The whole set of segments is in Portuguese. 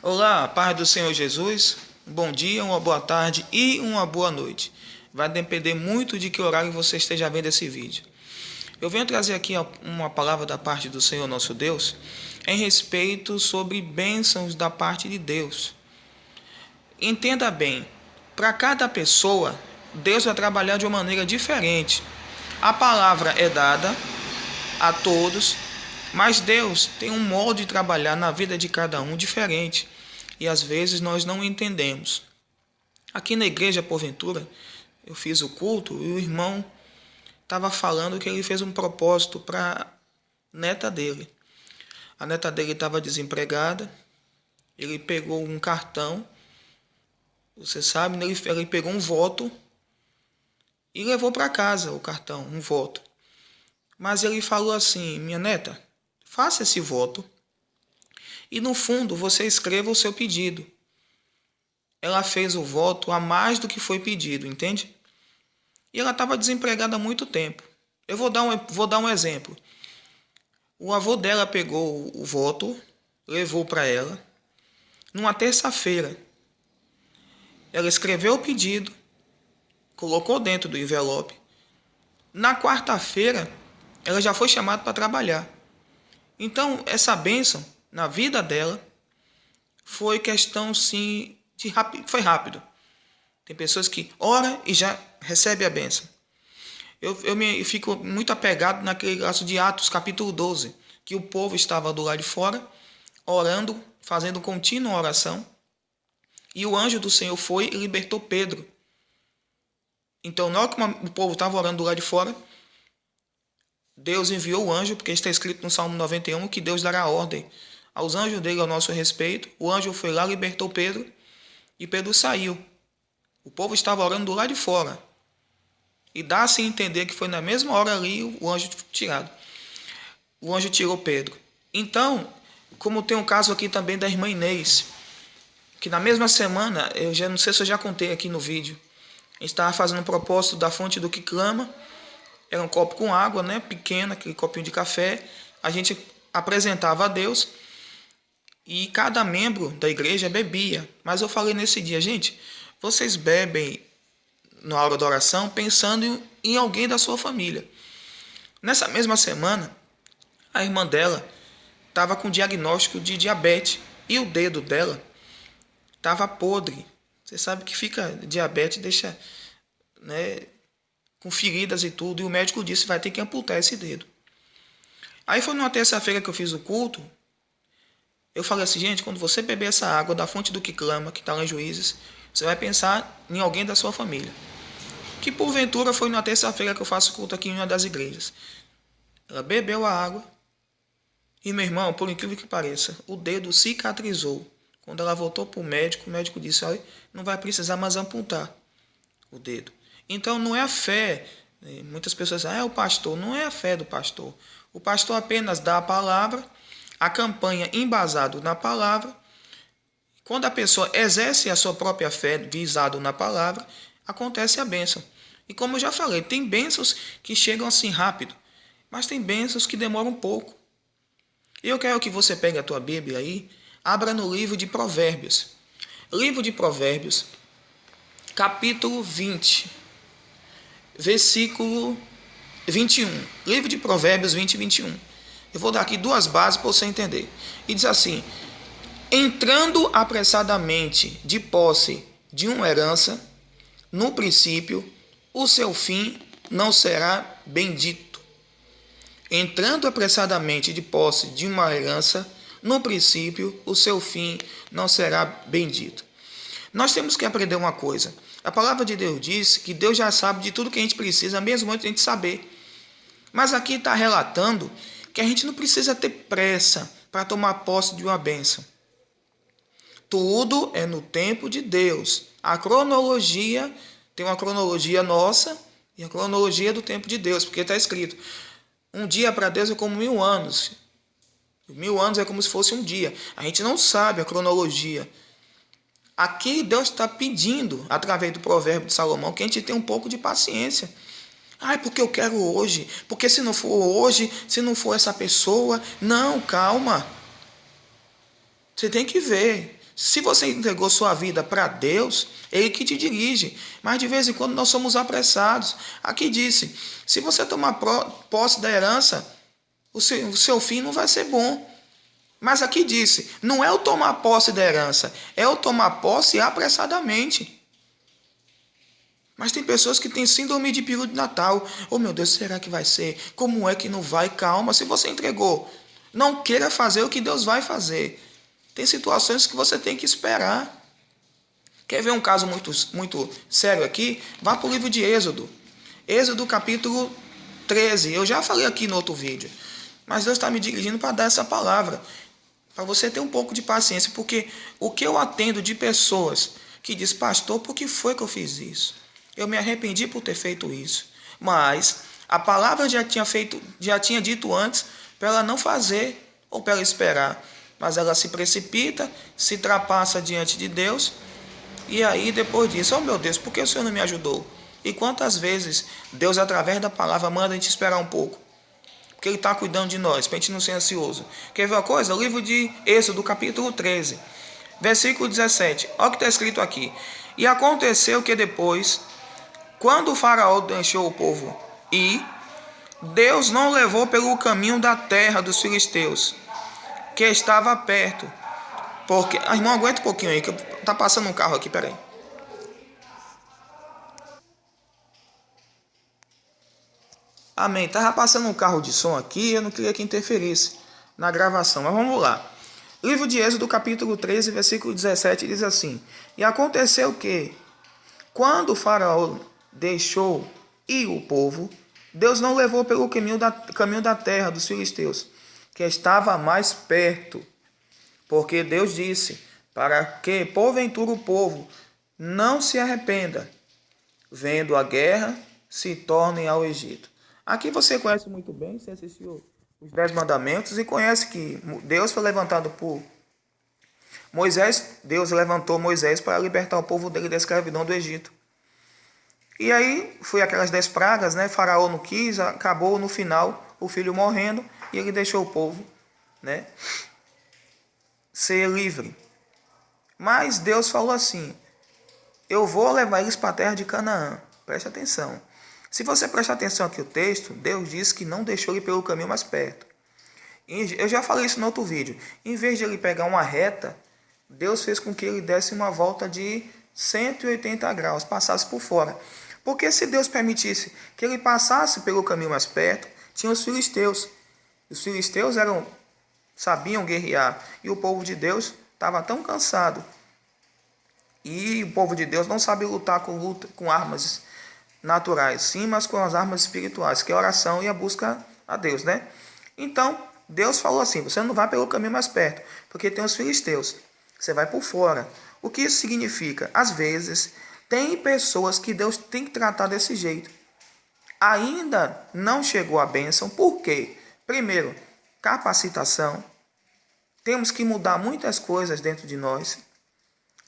Olá, paz do Senhor Jesus. Um bom dia, uma boa tarde e uma boa noite. Vai depender muito de que horário você esteja vendo esse vídeo. Eu venho trazer aqui uma palavra da parte do Senhor nosso Deus em respeito sobre bênçãos da parte de Deus. Entenda bem, para cada pessoa, Deus vai trabalhar de uma maneira diferente. A palavra é dada a todos, mas Deus tem um modo de trabalhar na vida de cada um diferente e às vezes nós não entendemos. Aqui na igreja, porventura, eu fiz o culto e o irmão estava falando que ele fez um propósito para a neta dele. A neta dele estava desempregada, ele pegou um cartão, você sabe, ele pegou um voto e levou para casa o cartão, um voto. Mas ele falou assim: minha neta, faça esse voto e no fundo você escreva o seu pedido. Ela fez o voto a mais do que foi pedido, entende? E ela estava desempregada há muito tempo. Eu vou dar um exemplo. O avô dela pegou o voto, levou para ela. Numa terça-feira, ela escreveu o pedido, colocou dentro do envelope. Na quarta-feira, ela já foi chamada para trabalhar. Então, essa bênção na vida dela foi questão, sim, foi rápido. Tem pessoas que oram e já recebem a bênção. Eu fico muito apegado naquele caso de Atos capítulo 12, que o povo estava do lado de fora, orando, fazendo contínua oração, e o anjo do Senhor foi e libertou Pedro. Então, na hora que o povo estava orando do lado de fora, Deus enviou o anjo, porque está escrito no Salmo 91 que Deus dará ordem aos anjos dele ao nosso respeito. O anjo foi lá, libertou Pedro, e Pedro saiu. O povo estava orando do lado de fora. E dá-se a entender que foi na mesma hora ali o anjo tirado. O anjo tirou Pedro. Então, como tem um caso aqui também da irmã Inês, que na mesma semana, eu já não sei se eu já contei aqui no vídeo, a gente estava fazendo um propósito da fonte do que clama. Era um copo com água, né, pequeno, aquele copinho de café. A gente apresentava a Deus e cada membro da igreja bebia. Mas eu falei nesse dia: gente, vocês bebem na hora da oração pensando em alguém da sua família. Nessa mesma semana, a irmã dela estava com diagnóstico de diabetes e o dedo dela estava podre. Você sabe que fica diabetes, deixa, né, com feridas e tudo, e o médico disse que vai ter que amputar esse dedo. Aí foi numa terça-feira que eu fiz o culto. Eu falei assim: gente, quando você beber essa água da fonte do que clama, que está lá em Juízes, você vai pensar em alguém da sua família. Que porventura foi na terça-feira que eu faço culto aqui em uma das igrejas. Ela bebeu a água e, meu irmão, por incrível que pareça, o dedo cicatrizou. Quando ela voltou para o médico disse: olha, não vai precisar mais amputar o dedo. Então não é a fé. Muitas pessoas dizem: é o pastor. Não é a fé do pastor. O pastor apenas dá a palavra, a campanha embasado na palavra. Quando a pessoa exerce a sua própria fé visado na palavra, acontece a bênção. E como eu já falei, tem bênçãos que chegam assim rápido, mas tem bênçãos que demoram um pouco. E eu quero que você pegue a tua Bíblia aí, abra no livro de Provérbios. Livro de Provérbios, capítulo 20, versículo 21. Livro de Provérbios 20 e 21. Eu vou dar aqui duas bases para você entender. E diz assim: entrando apressadamente de posse de uma herança, no princípio, o seu fim não será bendito. Entrando apressadamente de posse de uma herança, no princípio, o seu fim não será bendito. Nós temos que aprender uma coisa. A palavra de Deus diz que Deus já sabe de tudo que a gente precisa, mesmo antes de a gente saber. Mas aqui está relatando que a gente não precisa ter pressa para tomar posse de uma bênção. Tudo é no tempo de Deus. A cronologia, tem uma cronologia nossa e a cronologia do tempo de Deus, porque está escrito: um dia para Deus é como 1000 anos. 1000 anos é como se fosse um dia. A gente não sabe a cronologia. Aqui Deus está pedindo, através do provérbio de Salomão, que a gente tenha um pouco de paciência. Porque eu quero hoje. Porque se não for hoje, se não for essa pessoa... Não, calma. Você tem que ver. Se você entregou sua vida para Deus, Ele que te dirige. Mas de vez em quando nós somos apressados. Aqui disse, se você tomar posse da herança, o seu fim não vai ser bom. Mas aqui disse, não é o tomar posse da herança, é o tomar posse apressadamente. Mas tem pessoas que têm síndrome de peru de Natal. Oh meu Deus, será que vai ser? Como é que não vai? Calma, se você entregou, não queira fazer o que Deus vai fazer. Tem situações que você tem que esperar. Quer ver um caso muito sério aqui? Vá para o livro de Êxodo. Êxodo capítulo 13. Eu já falei aqui no outro vídeo. Mas Deus está me dirigindo para dar essa palavra. Para você ter um pouco de paciência. Porque o que eu atendo de pessoas que diz, pastor, por que foi que eu fiz isso? Eu me arrependi por ter feito isso. Mas a palavra já tinha dito antes para ela não fazer ou para ela esperar. Mas ela se precipita, se ultrapassa diante de Deus. E aí depois disso, oh meu Deus, por que o Senhor não me ajudou? E quantas vezes Deus através da palavra manda a gente esperar um pouco? Porque Ele está cuidando de nós, para a gente não ser ansioso. Quer ver uma coisa? O livro de Êxodo, capítulo 13, versículo 17. Olha o que está escrito aqui. E aconteceu que depois, quando o faraó deixou o povo ir, Deus não levou pelo caminho da terra dos filisteus, que estava perto. Porque, irmão, aguenta um pouquinho aí, que tá passando um carro aqui, peraí. Amém. Tava passando um carro de som aqui, eu não queria que interferisse na gravação, mas vamos lá. Livro de Êxodo, capítulo 13, versículo 17, diz assim: E aconteceu que, quando o faraó deixou ir o povo, Deus não levou pelo caminho da terra dos filisteus, que estava mais perto. Porque Deus disse, para que, porventura, o povo não se arrependa, vendo a guerra, se tornem ao Egito. Aqui você conhece muito bem, você assistiu os 10 mandamentos e conhece que Deus foi levantado por Moisés. Deus levantou Moisés para libertar o povo dele da escravidão do Egito. E aí foi aquelas 10 pragas, né? Faraó não quis, acabou no final o filho morrendo e ele deixou o povo, né, ser livre. Mas Deus falou assim, eu vou levar eles para a terra de Canaã. Preste atenção. Se você prestar atenção aqui no texto, Deus diz que não deixou ele pelo caminho mais perto. Eu já falei isso no outro vídeo. Em vez de ele pegar uma reta, Deus fez com que ele desse uma volta de 180 graus, passasse por fora. Porque se Deus permitisse que ele passasse pelo caminho mais perto, tinha os filisteus. Os filisteus sabiam guerrear. E o povo de Deus estava tão cansado. E o povo de Deus não sabe lutar com armas naturais, sim, mas com as armas espirituais, que é a oração e a busca a Deus, né? Então, Deus falou assim, você não vai pelo caminho mais perto, porque tem os filisteus. Você vai por fora. O que isso significa? Às vezes, tem pessoas que Deus tem que tratar desse jeito. Ainda não chegou a bênção, por quê? Primeiro, capacitação. Temos que mudar muitas coisas dentro de nós.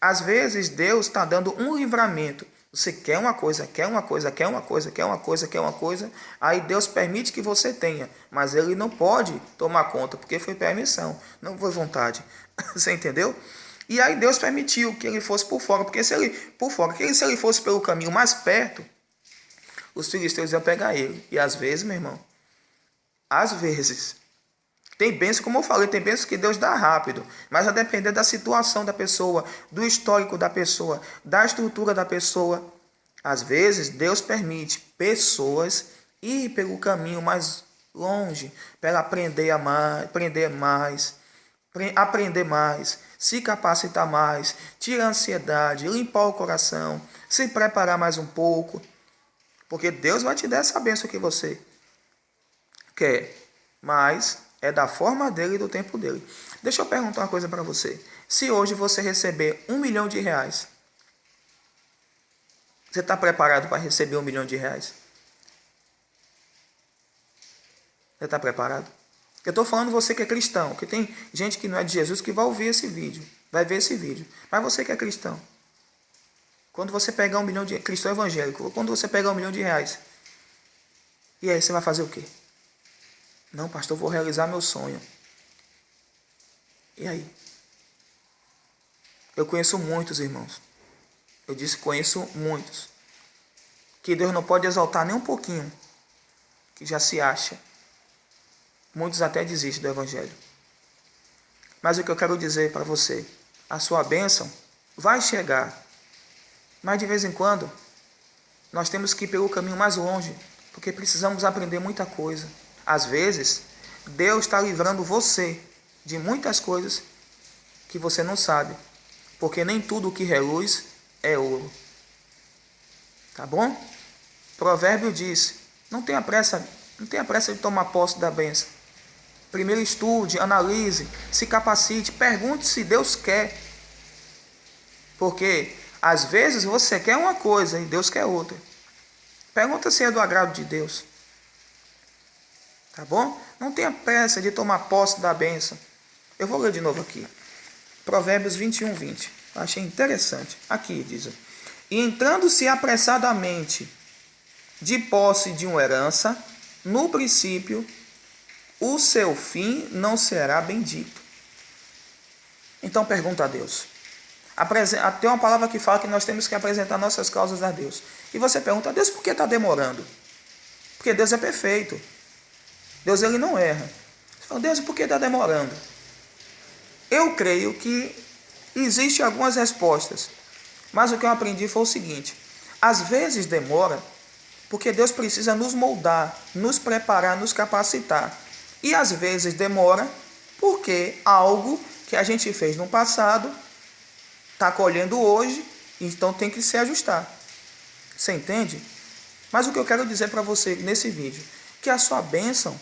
Às vezes, Deus está dando um livramento. Você quer uma coisa, quer uma coisa, quer uma coisa, quer uma coisa, quer uma coisa. Aí Deus permite que você tenha. Mas Ele não pode tomar conta, porque foi permissão, não foi vontade. Você entendeu? E aí Deus permitiu que ele fosse por fora. Porque se ele fosse pelo caminho mais perto, os filisteus iam pegar ele. E às vezes, meu irmão, às vezes, tem bênção, como eu falei, tem bênção que Deus dá rápido, mas a depender da situação da pessoa, do histórico da pessoa, da estrutura da pessoa. Às vezes, Deus permite pessoas ir pelo caminho mais longe, para ela aprender mais, se capacitar mais, tirar a ansiedade, limpar o coração, se preparar mais um pouco, porque Deus vai te dar essa bênção que você quer, mas é da forma dele e do tempo dele. Deixa eu perguntar uma coisa para você. Se hoje você receber R$1 milhão, você está preparado para receber R$1 milhão? Você está preparado? Eu estou falando você que é cristão, que tem gente que não é de Jesus que vai ouvir esse vídeo, vai ver esse vídeo. Mas você que é cristão, quando você pegar R$1 milhão, cristão evangélico, quando você pegar R$1 milhão, e aí você vai fazer o quê? Não, pastor, eu vou realizar meu sonho. E aí? Eu conheço muitos irmãos. Eu disse conheço muitos. Que Deus não pode exaltar nem um pouquinho. Que já se acha. Muitos até desistem do Evangelho. Mas o que eu quero dizer para você, a sua bênção vai chegar. Mas de vez em quando, nós temos que ir pelo caminho mais longe, porque precisamos aprender muita coisa. Às vezes, Deus está livrando você de muitas coisas que você não sabe, porque nem tudo o que reluz é ouro. Tá bom? Provérbio diz, não tenha pressa de tomar posse da bênção. Primeiro estude, analise, se capacite, pergunte se Deus quer. Porque às vezes você quer uma coisa e Deus quer outra. Pergunta se é do agrado de Deus. Tá bom? Não tenha pressa de tomar posse da bênção. Eu vou ler de novo aqui. Provérbios 21, 20. Achei interessante. Aqui diz: e entrando-se apressadamente de posse de uma herança, no princípio, o seu fim não será bendito. Então pergunta a Deus. Tem uma palavra que fala que nós temos que apresentar nossas causas a Deus. E você pergunta a Deus por que está demorando? Porque Deus é perfeito. Deus ele não erra. Você fala, Deus, por que está demorando? Eu creio que existem algumas respostas. Mas o que eu aprendi foi o seguinte. Às vezes demora porque Deus precisa nos moldar, nos preparar, nos capacitar. E às vezes demora porque algo que a gente fez no passado está colhendo hoje, então tem que se ajustar. Você entende? Mas o que eu quero dizer para você nesse vídeo, que a sua bênção,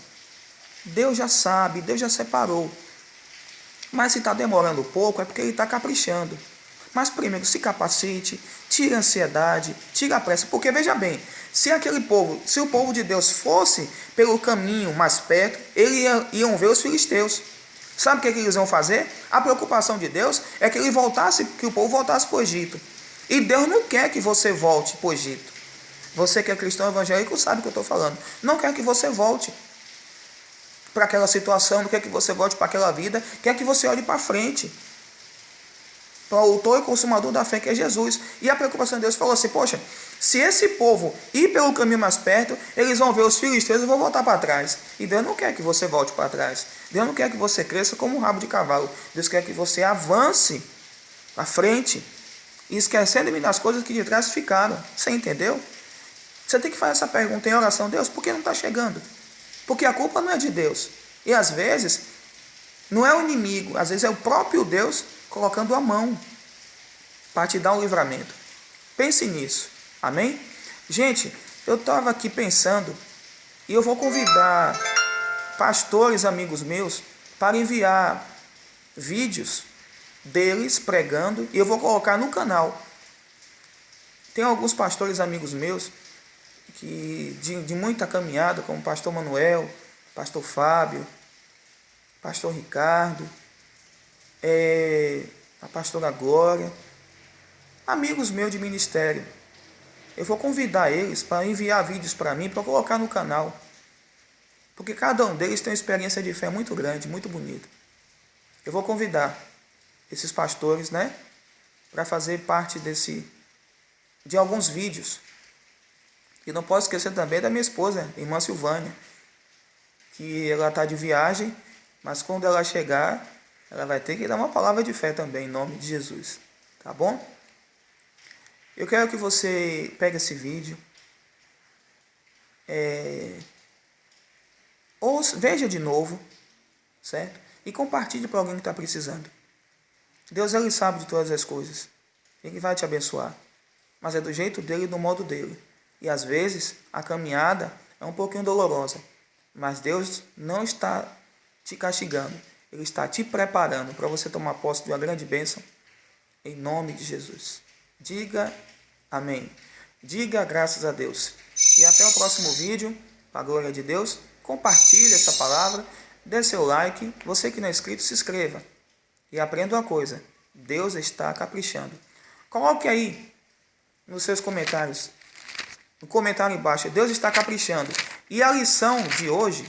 Deus já sabe, Deus já separou. Mas se está demorando pouco, é porque Ele está caprichando. Mas primeiro, se capacite, tire a ansiedade, tire a pressa. Porque veja bem, se o povo de Deus fosse pelo caminho mais perto, eles iam ver os filisteus. Sabe o que eles iam fazer? A preocupação de Deus é que o povo voltasse para o Egito. E Deus não quer que você volte para o Egito. Você que é cristão evangélico sabe o que eu estou falando. Não quer que você volte para aquela situação, não quer que você volte para aquela vida, quer que você olhe para frente. Para o autor e consumador da fé, que é Jesus. E a preocupação de Deus falou assim, poxa, se esse povo ir pelo caminho mais perto, eles vão ver os filisteus e vão voltar para trás. E Deus não quer que você volte para trás. Deus não quer que você cresça como um rabo de cavalo. Deus quer que você avance à frente, e esquecendo-me das coisas que de trás ficaram. Você entendeu? Você tem que fazer essa pergunta em oração. Deus, por que não está chegando? Porque a culpa não é de Deus. E às vezes, não é o inimigo. Às vezes é o próprio Deus colocando a mão para te dar um livramento. Pense nisso. Amém? Gente, eu estava aqui pensando e eu vou convidar pastores, amigos meus, para enviar vídeos deles pregando e eu vou colocar no canal. Tem alguns pastores, amigos meus, que de muita caminhada, como o pastor Manuel, pastor Fábio, pastor Ricardo, a pastora Glória, amigos meus de ministério. Eu vou convidar eles para enviar vídeos para mim, para colocar no canal. Porque cada um deles tem uma experiência de fé muito grande, muito bonita. Eu vou convidar esses pastores, né, para fazer parte de alguns vídeos. E não posso esquecer também da minha esposa, irmã Silvânia, que ela está de viagem, mas quando ela chegar, ela vai ter que dar uma palavra de fé também, em nome de Jesus. Tá bom? Eu quero que você pegue esse vídeo, veja de novo, certo? E compartilhe para alguém que está precisando. Deus, Ele sabe de todas as coisas. Ele vai te abençoar. Mas é do jeito dele e do modo dele. E às vezes a caminhada é um pouquinho dolorosa. Mas Deus não está te castigando. Ele está te preparando para você tomar posse de uma grande bênção. Em nome de Jesus. Diga amém. Diga graças a Deus. E até o próximo vídeo. Para a glória de Deus. Compartilhe essa palavra. Dê seu like. Você que não é inscrito, se inscreva. E aprenda uma coisa. Deus está caprichando. Coloque aí nos seus comentários. No comentário embaixo. Deus está caprichando. E a lição de hoje,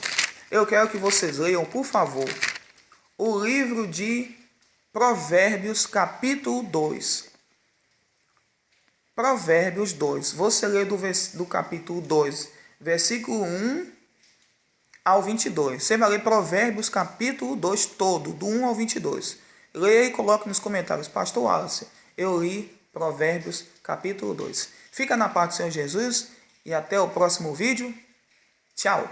eu quero que vocês leiam, por favor, o livro de Provérbios capítulo 2. Provérbios 2. Você lê do capítulo 2, versículo 1 ao 22. Você vai ler Provérbios capítulo 2 todo, do 1 ao 22. Leia e coloque nos comentários. Pastor Wallace, eu li Provérbios capítulo 2. Fica na paz do Senhor Jesus e até o próximo vídeo. Tchau.